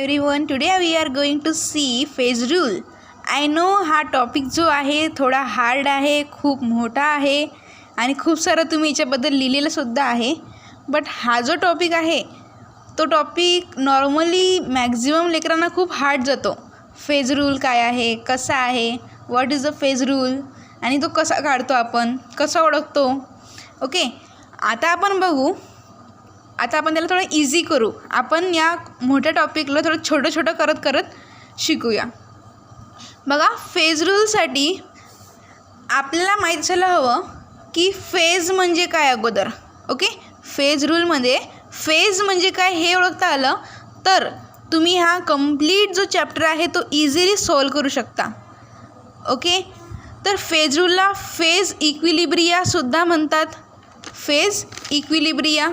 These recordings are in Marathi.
Everyone, today we are going to see phase rule. I know हा टॉपिक जो आहे थोडा हार्ड आहे, खूप मोठा आहे आणि खूप सारं तुम्ही याच्याबद्दल लिहिलेलंसुद्धा आहे. बट हा जो टॉपिक आहे तो टॉपिक नॉर्मली मॅक्झिमम लेकरांना खूप हार्ड जातो. फेज रूल काय आहे, कसा आहे, what is the phase rule आणि तो कसा काढतो, आपण कसा ओळखतो. ओके, आता आपण बघू. आता आपण त्याला थोडं इझी करू. आपण या मोठ्या टॉपिकला थोडं छोटं छोटं करत करत शिकूया. बघा, फेज रूलसाठी आपल्याला माहीत झालं हवं की फेज म्हणजे काय अगोदर. ओके, फेज रूलमध्ये फेज म्हणजे काय हे ओळखता आलं तर तुम्ही हा कंप्लीट जो चॅप्टर आहे तो इझिली सॉल्व करू शकता. ओके, तर फेज रूलला फेज इक्विलिब्रियासुद्धा म्हणतात. Phase equilibria.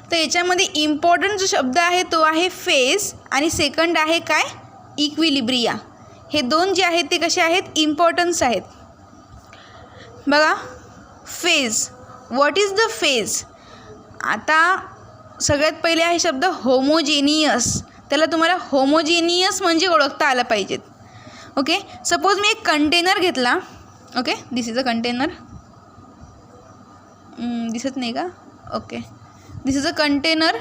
तर याच्यामध्ये इम्पॉर्टंट जो शब्द आहे तो आहे फेज आणि सेकंड आहे काय, इक्विलिब्रिया. हे दोन जे आहेत ते कसे आहेत, इम्पॉर्टन्स आहेत. बघा, phase, what is the phase. आता सगळ्यात पहिले आहे शब्द होमोजेनियस. त्याला तुम्हाला होमोजेनियस म्हणजे ओळखता आलं पाहिजेत. ओके, सपोज मी एक कंटेनर घेतला. Okay, this is a container. दिसत नाही का? Okay, this is a container.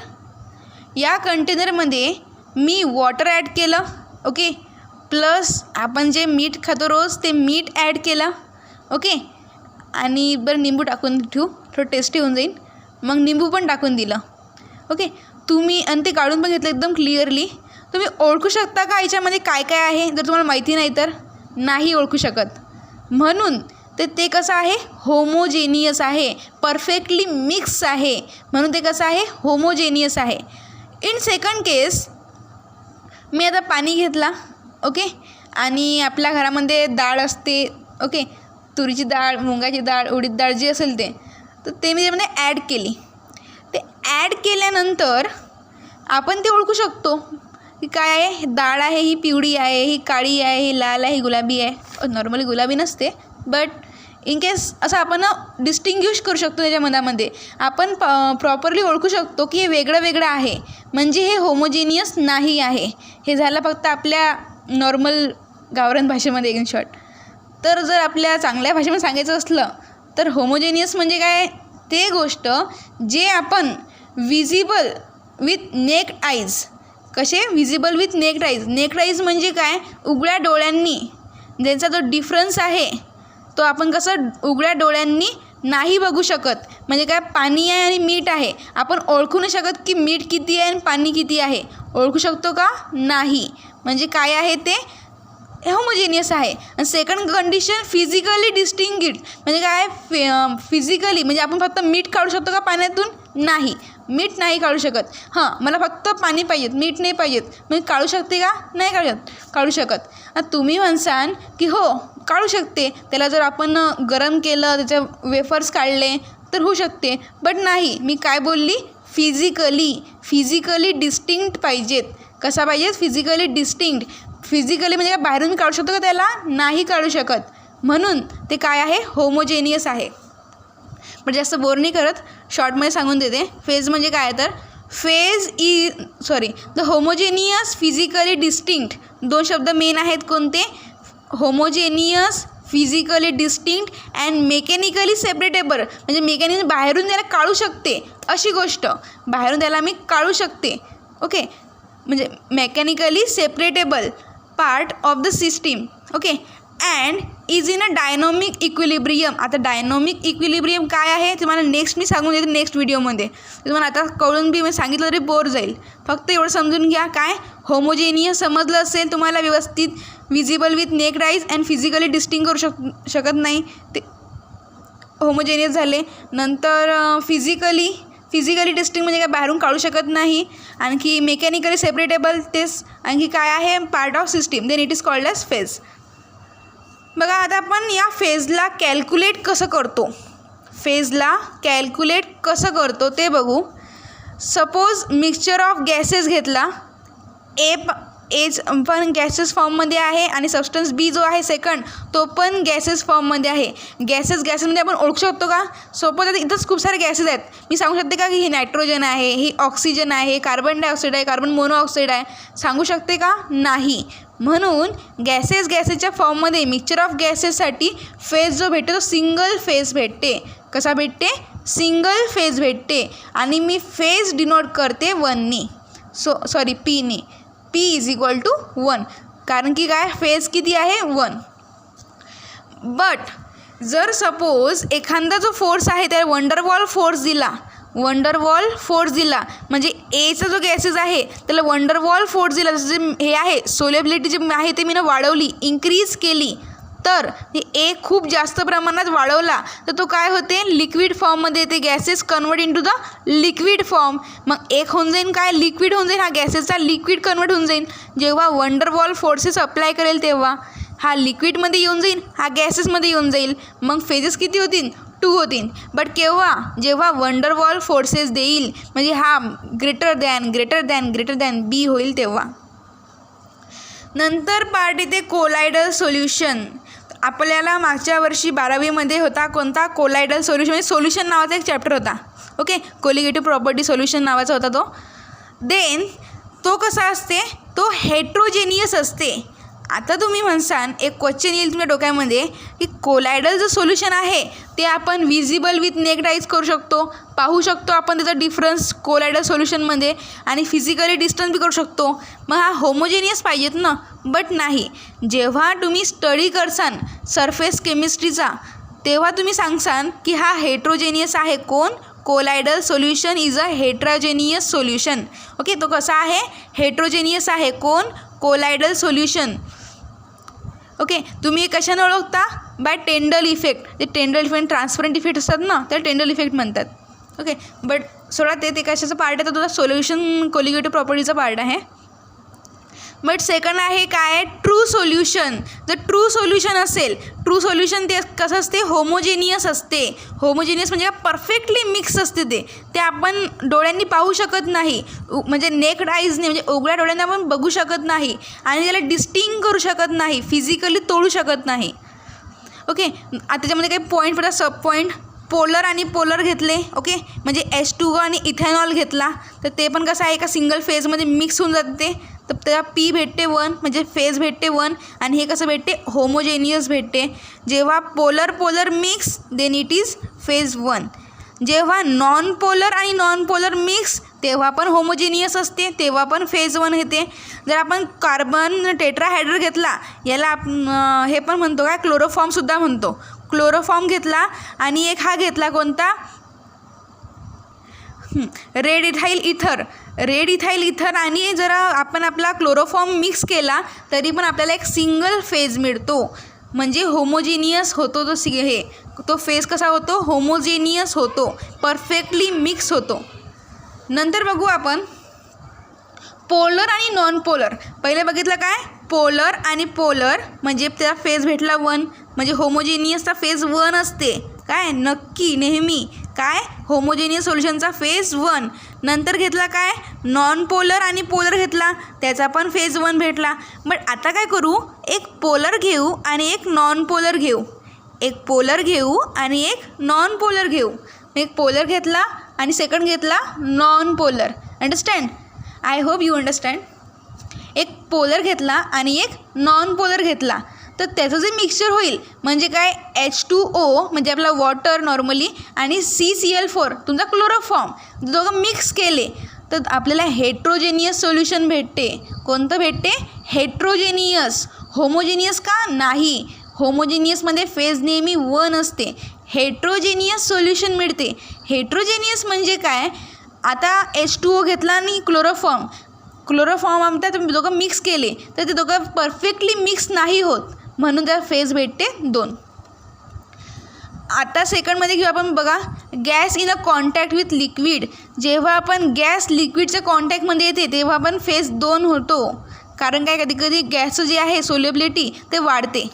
या कंटेनरमध्ये मी वॉटर ॲड केलं. ओके, प्लस आपण जे मीठ खातो रोज ते मीठ ॲड केलं. ओके, आणि बरं निंबू टाकून ठेवू, थोडं टेस्टी होऊन जाईल. मग निंबू पण टाकून दिलं. ओके, तुम्ही आणि ते काढून पण घेतलं एकदम क्लिअरली. तुम्ही ओळखू शकता का याच्यामध्ये काय काय आहे? जर तुम्हाला माहिती नाही तर नाही ओळखू शकत. म्हणून ते कसं आहे, होमोजेनियस आहे, परफेक्टली मिक्स आहे, म्हणून ते कसं आहे, होमोजेनियस आहे. इन सेकंड केस, मी आता पाणी घेतला. ओके, आणि आपल्या घरामध्ये डाळ असते. ओके, तुरीची डाळ, मुगाची डाळ, उडीद डाळ जी असेल ते, तर ते मी त्यामध्ये ॲड केली. ते ॲड केल्यानंतर आपण ते ओळखू शकतो की काय आहे, डाळ आहे ही पिवळी आहे, ही काळी आहे, ही लाल आहे, ही गुलाबी आहे. नॉर्मली गुलाबी नसते, बट इन केस असं आपण डिस्टिंग्विश करू शकतो. त्याच्या मधामध्ये आपण प्रॉपरली ओळखू शकतो की हे वेगळं वेगळं आहे, म्हणजे हे होमोजेनियस नाही आहे. हे झालं फक्त आपल्या नॉर्मल गावरान भाषेमध्ये इन शॉर्ट. तर जर आपल्या चांगल्या भाषेमध्ये सांगायचं असलं तर होमोजेनियस म्हणजे काय, ते गोष्ट जे आपण विजिबल विथ नेक्ड आईज. कसे visible with naked eyes. Naked eyes म्हणजे काय, उघड्या डोळ्यांनी ज्यांचा जो डिफरन्स आहे तो आपण कसं उघड्या डोळ्यांनी नाही बघू शकत. म्हणजे काय, पाणी आहे आणि मीठ आहे, आपण ओळखू नाही शकत की मीठ किती आहे आणि पाणी किती आहे. ओळखू शकतो का? नाही. म्हणजे काय आहे ते, होमोजेनियस आहे. आणि सेकंड कंडिशन, फिजिकली डिस्टिंग्विश्ड. म्हणजे काय, फिजिकली म्हणजे आपण फक्त मीठ काढू शकतो का पाण्यातून? नाही, मीठ नाही काढू शकत. हां, मला फक्त पाणी पाहिजेत, मीठ नाही पाहिजेत, मी काढू शकते का? नाही काढू शकत. तुम्ही म्हणसाल की हो काढू शकते, त्याला जर आपण गरम केलं, त्याचे वेफर्स काढले तर होऊ शकते. बट नाही, मी काय बोलली, फिजिकली डिस्टिंक्ट पाहिजेत. कसा पाहिजेत, फिजिकली डिस्टिंक्ट. फिजिकली म्हणजे काय, बाहेरून काढू शकतो का त्याला? नाही काढू शकत. म्हणून ते काय आहे, होमोजेनियस आहे. पण जास्त बोर नाही करत, शॉर्टमध्ये सांगून देते. फेज म्हणजे काय, तर द होमोजेनियस फिजिकली डिस्टिंक्ट. दोन शब्द मेन आहेत कोणते, homogeneous, physically distinct and mechanically separable. म्हणजे मेकॅनिकली बाहेरून त्याला काढू शकते, अशी गोष्ट बाहेरून त्याला मी काढू शकते. ओके, म्हणजे mechanically separable part of the system. Okay, and is in a dynamic equilibrium. आता डायनॉमिक इक्विलिब्रियम काय आहे तुम्हाला नेक्स्ट मी सांगून देते, नेक्स्ट व्हिडिओमध्ये. तुम्हाला आता कळून बी मी सांगितलं तरी बोर जाईल. फक्त एवढं समजून घ्या, काय होमोजेनियस समजलं असेल तुम्हाला व्यवस्थित. Visible with naked eyes and physically distinguish करू शकत नाही, ते होमोजेनियस झाले. नंतर फिजिकली डिस्टिंग म्हणजे काय, बाहेरून काढू शकत नाही. आणखी मेकॅनिकली सेपरेटेबल, तेच आणखी काय आहे, part of system, then it is called as phase. बघा, आता आपण या फेजला कॅल्क्युलेट कसं करतो, ते बघू. सपोज मिक्सचर ऑफ गॅसेस घेतला. एच पण गॅसेस फॉर्ममध्ये आहे आणि सबस्टन्स बी जो आहे सेकंड तो पण गॅसेस फॉर्ममध्ये आहे. गॅसेसमध्ये आपण ओळखू शकतो का? सोपं तर इथंच खूप सारे गॅसेस आहेत. मी सांगू शकते का की ही नायट्रोजन आहे, ही ऑक्सिजन आहे, कार्बन डायऑक्साईड आहे, कार्बन मोनोऑक्साईड आहे, सांगू शकते का? नाही. म्हणून गॅसेसच्या फॉर्ममध्ये मिक्सचर ऑफ गॅसेससाठी फेज जो भेटतो तो सिंगल फेज भेटते. कसा भेटते? सिंगल फेज भेटते. आणि मी फेज डिनोट करते 1नी, पीनी. पी इज इक्वल टू 1, कारण की काय फेज किती आहे? 1. बट जर सपोज एखादा जो फोर्स आहे त्या वंडरवॉल फोर्स दिला म्हणजे एचा जो गॅसेस आहे त्याला वंडरवॉल फोर्स दिला, जसं हे आहे सोलेबिलिटी जी आहे ते मी वाढवली, इन्क्रीज केली, तर ए खूप जास्त प्रमाणात वाढवला तर तो काय होते? लिक्विड फॉर्ममध्ये येते. Gases convert into the liquid form. मग एक होऊन जाईल काय? लिक्विड होऊन जाईल. हा गॅसेसचा लिक्विड कन्वर्ट होऊन जाईल. जेव्हा वंडरवॉल फोर्सेस अप्लाय करेल तेव्हा हा लिक्विडमध्ये येऊन जाईल, हा गॅसेसमध्ये येऊन जाईल. मग फेजेस किती होतील? 2 होतील. बट केव्हा? जेव्हा वंडरवॉल फोर्सेस देईल म्हणजे हा ग्रेटर दॅन बी होईल तेव्हा. नंतर पार्ट येते कोलायडल सोल्युशन. आपल्याला मागच्या वर्षी 12वीमध्ये होता कोणता? कोलायडल सोल्युशन, म्हणजे सोल्युशन नावाचा एक चॅप्टर होता. ओके, कोलिगेटिव्ह प्रॉपर्टी सोल्युशन नावाचा होता तो. देन तो कसा असते? तो हेट्रोजेनियस असते. आता तुम्ही म्हणसान एक क्वेश्चन येईल तुमच्या डोक्यामध्ये की कोलायडल जो सोल्युशन आहे ते आपण विजिबल विथ नेक्ड आईज करू शकतो, पाहू शकतो आपण त्याचा डिफरन्स कोलायडल सोल्युशनमध्ये, आणि फिजिकली डिस्टन्स बी करू शकतो. मग हा होमोजेनियस पाहिजेत ना? बट नाही. जेव्हा तुम्ही स्टडी करसान सरफेस केमिस्ट्रीचा तेव्हा तुम्ही सांगसान की हा हेट्रोजेनियस आहे. कोण? Colloidal solution is a heterogeneous solution. Okay, तो कसा आहे? हेट्रोजेनियस आहे. कोण? Colloidal solution. ओके, तुम्ही कशाने ओळखता? By Tyndall effect. ते टेंडल इफेक्ट ट्रान्सपरंट इफेक्ट असतात ना, त्याला टेंडल इफेक्ट म्हणतात. ओके, बट सोडा ते कशाचा पार्ट आहे? तर तुझा सोल्युशन कोलिगेटिव्ह प्रॉपर्टीचा पार्ट आहे. बट सेकंड आहे काय? True solution. जर ट्रू सोल्युशन असेल, ट्रू सोल्युशन ते कसं असते? होमोजेनियस असते. होमोजेनियस म्हणजे परफेक्टली मिक्स असते. ते आपण डोळ्यांनी पाहू शकत नाही, म्हणजे नेक्ड आईजने म्हणजे उघड्या डोळ्यांनी आपण बघू शकत नाही, आणि त्याला डिस्टिंग करू शकत नाही, फिजिकली तोडू शकत नाही. ओके, आता त्याच्यामध्ये काही पॉईंट पडतात, सब पॉईंट. पोलर आणि पोलर घेतले. ओके, म्हणजे H2O आणि इथेनॉल घेतला तर ते पण कसं आहे? एका सिंगल फेजमध्ये मिक्स होऊन जाते. तर त्याला पी भेटते 1, म्हणजे फेज भेटते 1, आणि हे कसं भेटते? होमोजेनियस भेटते. जेव्हा polar mix then it is phase 1. जेव्हा नॉन पोलर मिक्स तेव्हा पण होमोजेनियस असते, तेव्हा पण फेज 1 येते. जर आपण कार्बन टेट्राहायड्रल घेतला, याला हे पण म्हणतो काय? क्लोरोफॉर्मसुद्धा म्हणतो. क्लोरोफॉर्म घेतला आणि एक हा घेतला कोणता? रेड इथाइल इथर आणि जरा आपण आपला क्लोरोफॉर्म मिक्स केला तरी पण आपल्याला एक सिंगल फेज मिळतो, म्हणजे होमोजेनियस होतो तो फेज कसा होतो? होमोजेनियस होतो, परफेक्टली मिक्स होतो. नंतर बघू आपण पोलर आणि नॉन पोलर. पहिले बघितलं काय? पोलर आणि पोलर म्हणजे त्याचा फेज भेटला 1, म्हणजे होमोजेनियसचा फेज 1 असते. काय? नक्की नेहमी काय? होमोजेनियस सोल्युशनचा फेज 1. नंतर घेतला काय? नॉन पोलर आणि पोलर घेतला, त्याचा पण फेज 1 भेटला. बट आता काय करू? एक पोलर घेऊ आणि एक नॉन पोलर घेऊ. एक पोलर घेऊ आणि एक नॉन पोलर घेऊ. एक पोलर घेतला आणि सेकंड घेतला non polar. Understand? I hope you understand. एक पोलर घेतला आणि एक नॉन पोलर घेतला तर त्याचं जे मिक्सचर होईल म्हणजे काय? H2O म्हणजे आपला वॉटर नॉर्मली आणि CCl4 तुमचा क्लोरोफॉर्म, दोघं मिक्स केले तर आपल्याला हेट्रोजेनियस सोल्युशन भेटते. कोणतं भेटते? हेट्रोजेनियस. होमोजेनियस का? नाही. होमोजेनियसमध्ये फेज नेहमी 1 असते. हेट्रोजेनियस सोल्युशन मिळते. हेट्रोजेनियस म्हणजे काय? आता H2O घेतला आणि क्लोरोफॉर्म आमच्या तुम्ही दोघं मिक्स केले तर ते दोघं परफेक्टली मिक्स नाही होत, म्हणून त्या फेज भेटते 2. आता सेकंडमध्ये घेऊ आपण. बघा, gas in a contact with liquid. जेव्हा आपण गॅस लिक्विडच्या कॉन्टॅक्टमध्ये येते तेव्हा आपण फेज 2 होतो, कारण काय? कधी कधी गॅसचं जे आहे सोल्युबिलिटी ते वाढते.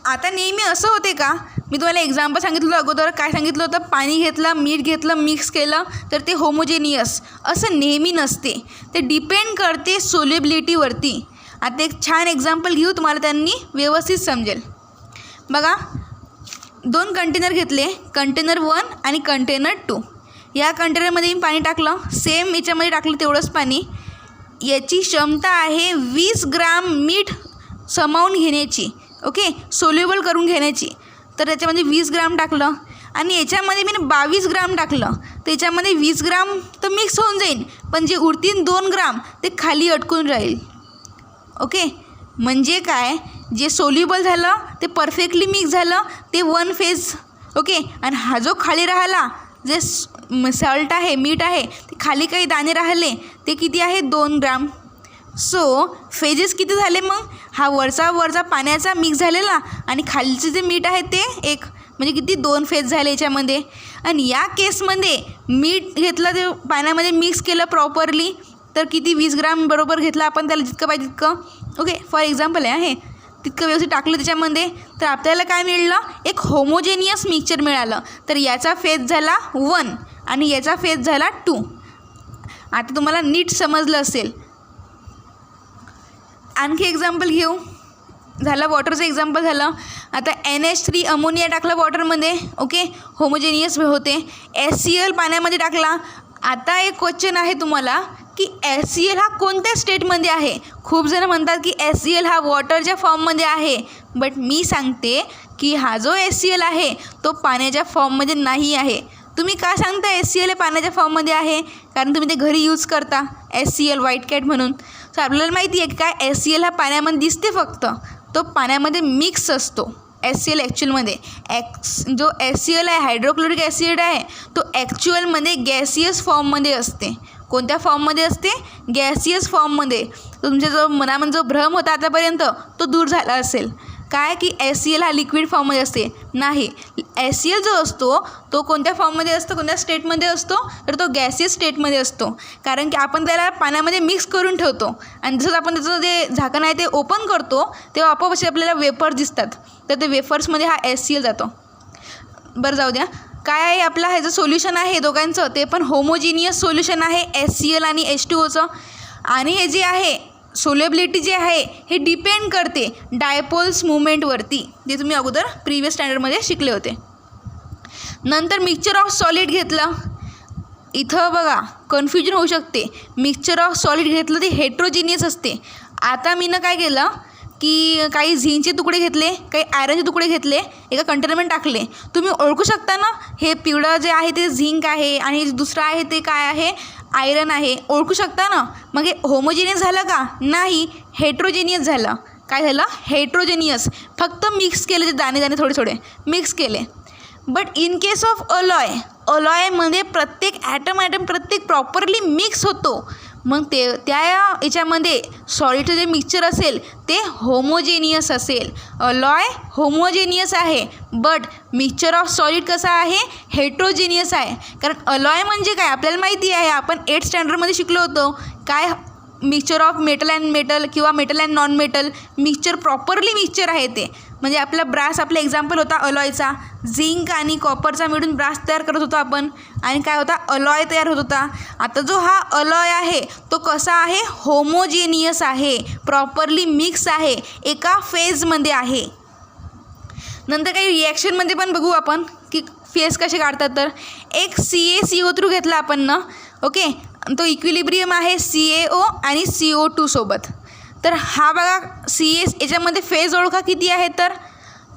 आता नेहमी असं होते का मी तुम्हाला एक्झाम्पल सांगितलं अगोदर. काय सांगितलं होतं? पाणी घेतलं, मीठ घेतलं, मिक्स केलं तर ते होमोजेनियस असं नेहमी नसते. ते डिपेंड करते सोल्युबिलिटीवरती. आता एक छान एक्झाम्पल घेऊ, तुम्हाला त्यांनी व्यवस्थित समजेल. बघा, 2 कंटेनर घेतले, कंटेनर 1 आणि कंटेनर 2. या कंटेनरमध्ये मी पाणी टाकलं, सेम याच्यामध्ये टाकलं तेवढंच पाणी. याची क्षमता आहे 20 ग्राम मीठ सामावून घेण्याची, ओके, सोल्युबल करून घेण्याची. तर त्याच्यामध्ये 20 ग्राम टाकलं आणि याच्यामध्ये मी 22 ग्राम टाकलं. त्याच्यामध्ये 20 ग्राम तर मिक्स होऊन जाईल, पण जे उरतील 2 ग्राम ते खाली अटकून राहील. ओके, म्हणजे काय, जे सोल्युबल झालं ते परफेक्टली मिक्स झालं, ते 1 फेज. ओके, आणि हा जो खाली राहिला, जे सॉल्ट आहे, मीठ आहे, ते खाली काही दाणे राहिले, ते किती आहे? 2 ग्राम. सो फेजेस किती झाले मग? हा वरचा पाण्याचा मिक्स झालेला आणि खालचे जे मीठ आहे ते 1, म्हणजे किती? 2 फेज झाले याच्यामध्ये. आणि या केसमध्ये मीठ घेतलं, ते पाण्यामध्ये मिक्स केलं प्रॉपरली, तर किती? 20 ग्राम बरोबर घेतलं आपण, त्याला जितकं पाहिजे तितकं. ओके, फॉर एक्झाम्पल आहे, तितकं व्यवस्थित टाकलं त्याच्यामध्ये, तर आपल्याला काय मिळलं? एक होमोजेनियस मिक्सचर मिळालं. तर याचा फेज झाला 1 आणि याचा फेज झाला 2. आता तुम्हाला नीट समजलं असेल. आणखी एक्झाम्पल घेऊ. झालं वॉटरचं एक्झाम्पल झालं. आता NH3 अमोनिया टाकलं वॉटरमध्ये, ओके, होमोजेनियस होते. HCl पाण्यामध्ये टाकला. आता एक क्वेश्चन आहे तुम्हाला की HCl हा कोणत्या स्टेटमध्ये आहे? खूप जण म्हणतात की HCl हा वॉटरच्या फॉर्ममध्ये आहे, बट मी सांगते की हा जो HCl आहे तो पाण्याच्या फॉर्ममध्ये नाही आहे. तुम्ही का सांगता HCl हे पाण्याच्या फॉर्ममध्ये आहे? कारण तुम्ही ते घरी यूज करता, HCl व्हाईट कॅट म्हणून. सो आपल्याला माहिती आहे की काय, HCl हा पाण्यामध्ये दिसते फक्त, तो पाण्यामध्ये मिक्स असतो. HCl ॲक्च्युअलमध्ये जो HCl आहे, हायड्रोक्लोरिक ॲसिड आहे, तो ॲक्च्युअलमध्ये गॅसियस फॉर्ममध्ये असते. कोणत्या फॉर्ममध्ये असते? गॅसियस फॉर्ममध्ये. तुमच्या जो मनामध्ये जो भ्रम होता आतापर्यंत तो दूर झाला असेल. काय की HCl हा लिक्विड फॉर्ममध्ये असते? नाही, HCl जो असतो तो कोणत्या फॉर्ममध्ये असतो, कोणत्या स्टेटमध्ये असतो? तर तो गॅसियस स्टेटमध्ये असतो. कारण की आपण त्याला पाण्यामध्ये मिक्स करून ठेवतो आणि जसं आपण त्याचं जे झाकण आहे ते ओपन करतो तेव्हा आपोआप असे आपल्याला वेफर दिसतात. तर ते वेफर्समध्ये हा HCl जातो. बरं, जाऊ द्या. काय आहे आपला हे जो सोल्युशन आहे दोघांचं, ते पण होमोजिनियस सोल्युशन आहे HCl आणि H2Oचं. आणि हे जे आहे सोल्युबिलिटी जे आहे हे डिपेंड करते डायपोल्स मुवमेंटवरती, जे तुम्ही अगोदर प्रिव्हियस स्टँडर्डमध्ये शिकले होते. नंतर मिक्सचर ऑफ सॉलिड घेतलं. इथं बघा कन्फ्युजन होऊ शकते. मिक्सचर ऑफ सॉलिड घेतलं ते हेट्रोजिनियस असते. आता मी काय केलं की काही झिंकचे तुकडे घेतले, काही आयरनचे तुकडे घेतले, एका कंटेनरमध्ये टाकले. तुम्ही ओळखू शकता ना, हे पिवळं जे आहे ते झिंक आहे आणि दुसरं आहे ते काय आहे? आयरन आहे. ओळखू शकता ना. मग हे होमोजिनियस झालं का? नाही, हेट्रोजेनियस झालं. काय झालं? हेट्रोजेनियस. फक्त मिक्स केले, ते दाणे दाणे थोडे थोडे मिक्स केले. बट इन केस ऑफ अलॉयमध्ये प्रत्येक ॲटम प्रत्येक प्रॉपरली मिक्स होतो. मग ते त्या याच्यामध्ये सॉलिडचं जे मिक्सचर असेल ते होमोजेनियस असेल. अलॉय होमोजेनियस आहे, बट मिक्सचर ऑफ सॉलिड कसा आहे? हेट्रोजेनियस आहे. कारण अलॉय म्हणजे काय आपल्याला माहिती आहे, आपण 8th स्टँडर्डमध्ये शिकलो होतो. काय? Mixture of metal and metal किंवा metal and non metal mixture, properly mixture आहे ते. म्हणजे आपला ब्रास, आपला एक्झाम्पल होता अलॉयचा. झिंक आणि कॉपरचा मिळून ब्रास तयार करत होतो आपण, आणि काय होता? अलॉय तयार होत होता. आता जो हा अलॉय आहे तो कसा आहे? होमोजेनियस आहे, प्रॉपरली मिक्स आहे, एका फेजमध्ये आहे. नंतर काही रिॲक्शनमध्ये पण बघू आपण की फेज कसे काढतात. तर एक CaCO3 घेतला आपण ना, ओके, तो इक्विलिब्रियम आहे CaO आणि CO2 सोबत. तर हा बघा याच्यामध्ये फेज ओळखा किती आहे? तर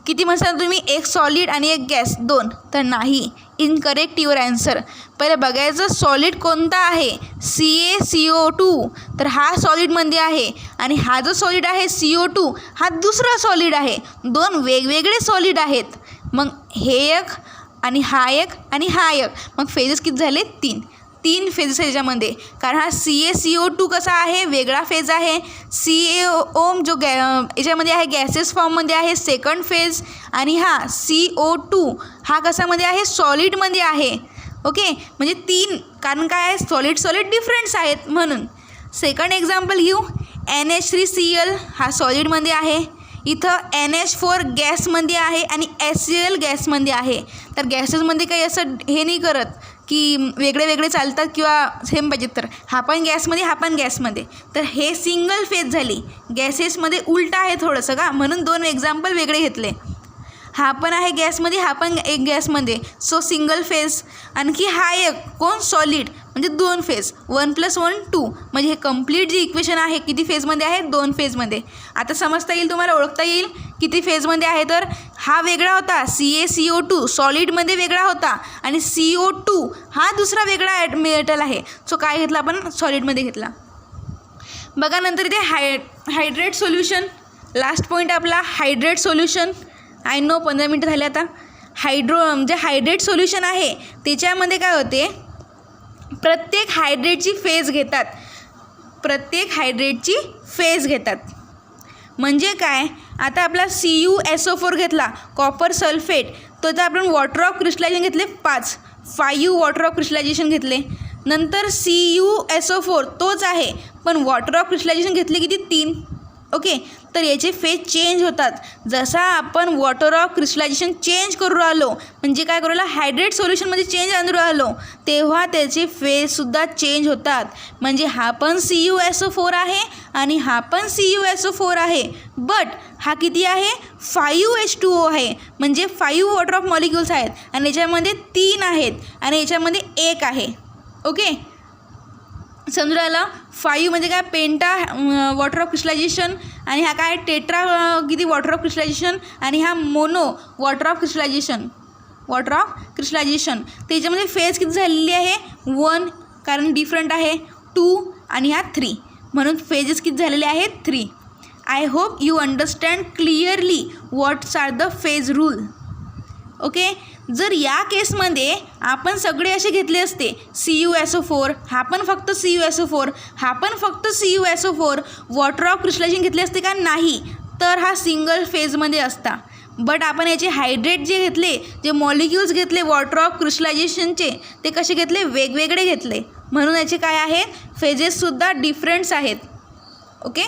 किती म्हणसाल तुम्ही? एक सॉलिड आणि एक गॅस, 2. तर नाही, इनकरेक्ट युअर ॲन्सर. पहिले बघायचं सॉलिड कोणता आहे? CaCO2. तर हा सॉलिडमध्ये आहे आणि हा जो सॉलिड आहे CO2 हा दुसरा सॉलिड आहे. 2 वेगवेगळे सॉलिड आहेत. मग हे एक आणि हा एक आणि हा एक. मग फेजेस किती झाले? 3 फेजेस आहे याच्यामध्ये. कारण हा CaCO2 कसा आहे? वेगळा फेज आहे. CaO जो याच्यामध्ये आहे गॅसेस फॉर्ममध्ये आहे, सेकंड फेज. आणि हा CO2 हा कशामध्ये आहे? सॉलिडमध्ये आहे. ओके, म्हणजे 3. कारण काय आहे? सॉलिड डिफरन्स आहेत म्हणून. सेकंड एक्झाम्पल घेऊ. NH3Cl हा सॉलिडमध्ये आहे. इथं NH4 गॅसमध्ये आहे आणि HCl गॅसमध्ये आहे. तर गॅसेसमध्ये काही असं हे नाही करत की वेगळे वेगळे चालतात किंवा सेम पाहिजेत. तर हा पण गॅसमध्ये, हा पण गॅसमध्ये. तर हे सिंगल फेज झाली. गॅसेसमध्ये उलटं आहे थोडंसं का, म्हणून 2 एक्झाम्पल वेगळे घेतले. हा पण आहे गॅसमध्ये, हा पण एक गॅसमध्ये, सो सिंगल फेज. आणखी हा एक कोण सॉलिड, म्हणजे 2 फेज, 1 + 1 2. म्हणजे हे कंप्लीट जे इक्वेशन आहे किती फेजमध्ये आहे, 2 फेजमध्ये. आता समजता येईल, तुम्हाला ओळखता येईल किती फेजमध्ये आहे. तर हा वेगळा होता, CaCO2 सॉलिडमध्ये वेगळा होता आणि CO2 हा दुसरा वेगळा मेटल आहे. सो काय घेतला आपण, सॉलिडमध्ये घेतला. बघा नंतर इथे हायड्रेट सोल्युशन. लास्ट पॉईंट आपला हायड्रेट सोल्युशन. आय नो 15 मिनटं झाले आता. जे हायड्रेट सोल्युशन आहे त्याच्यामध्ये काय होते, प्रत्येक हायड्रेटची फेज घेतात. म्हणजे काय, आता आपला CuSO4 घेतला, कॉपर सल्फेट, तो तर आपण वॉटर ऑफ क्रिस्टलायझेशन घेतले 5 वॉटर ऑफ क्रिस्टलायझेशन घेतले. नंतर CuSO4 तोच आहे, पण वॉटर ऑफ क्रिस्टलायझेशन घेतले किती, 3. ओके. तर याचे फेज चेंज होतात. जसा आपण वॉटर ऑफ क्रिस्टलायझेशन चेंज करू राहिलो, म्हणजे काय करू राहिलो, हायड्रेट सोल्युशनमध्ये चेंज आणू राहिलो, तेव्हा त्याचे फेजसुद्धा चेंज होतात. म्हणजे हा पण CuSO4 आहे आणि हा पण CuSO4 आहे, बट हा किती आहे, 5H2O आहे. म्हणजे 5 वॉटर ऑफ मॉलिक्युल्स आहेत आणि याच्यामध्ये 3 आहेत आणि याच्यामध्ये 1 आहे. ओके, समजून राहिलं. 5 म्हणजे काय, पेंटा वॉटर ऑफ क्रिस्टलायझेशन, आणि हा काय टेट्रा किती वॉटर ऑफ क्रिस्टलायझेशन, आणि हा मोनो वॉटर ऑफ क्रिस्टलायझेशन. त्याच्यामध्ये फेज किती झालेली आहे, 1, कारण डिफरंट आहे, 2 आणि हा 3, म्हणून फेजेस किती झालेले आहेत, 3. I hope you understand clearly what's are the phase rule. Okay. जर या केसमध्ये आपण सगळे असे घेतले असते, CuSO4, हा पण फक्त CuSO4, हा पण फक्त CuSO4, वॉटर ऑफ क्रिस्टलायझेशन घेतले असते का, नाही, तर हा सिंगल फेजमध्ये असता. बट आपण याचे हायड्रेट जे घेतले, जे मॉलिक्युल्स घेतले वॉटर ऑफ क्रिस्टलायझेशनचे, ते कसे घेतले, वेगवेगळे घेतले, म्हणून याचे काय आहेत, फेजेससुद्धा डिफरंट्स आहेत. ओके.